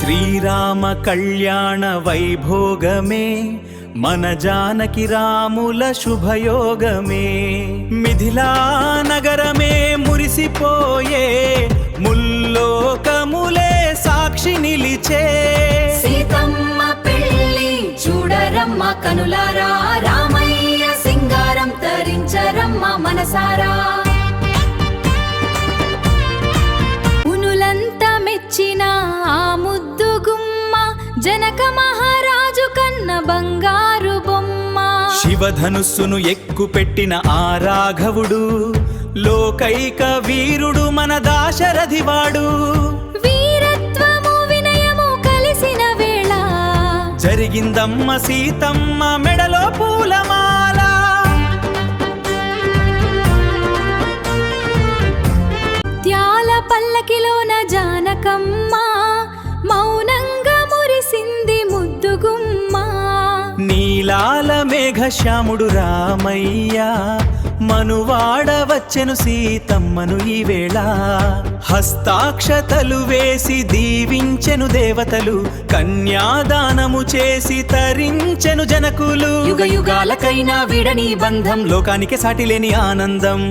శ్రీరామ కళ్యాణ వైభోగమే మన జానకి రాముల శుభయోగమే మిథిలా నగరమే మురిసిపోయే ముల్లోకములే సాక్షి నిలిచే సీతమ్మ పెళ్లి చూడరమ్మ కనులారా రామయ్య సింగారం తరించరమ్మ మనసారా మునులంతా మెచ్చిన ఆ ముద్దు గుమ్మ జనక మహారాజు కన్న బంగారు బొమ్మ శివధనుస్సును ఎక్కుపెట్టిన ఆ రాఘవుడు లోకైక వీరుడు మన దాశరథివాడు వీరత్వము వినయము కలిసిన వేళ జరిగిందమ్మ సీతమ్మ మెడలో పూలమాల త్యాల పల్లకిలోన జానకమ్మ మౌనంగా మురిసింది ముద్దుగుమ్మ నీలాల మేఘశ్యాముడు రామయ్య మనువాడ వచ్చెను సీతమ్మను ఈవేళ హస్తాక్షతలు వేసి దీవించెను దేవతలు కన్యాదానము చేసి తరించెను జనకులు యుగ యుగాలకైనా విడని బంధం లోకానికి సాటిలేని ఆనందం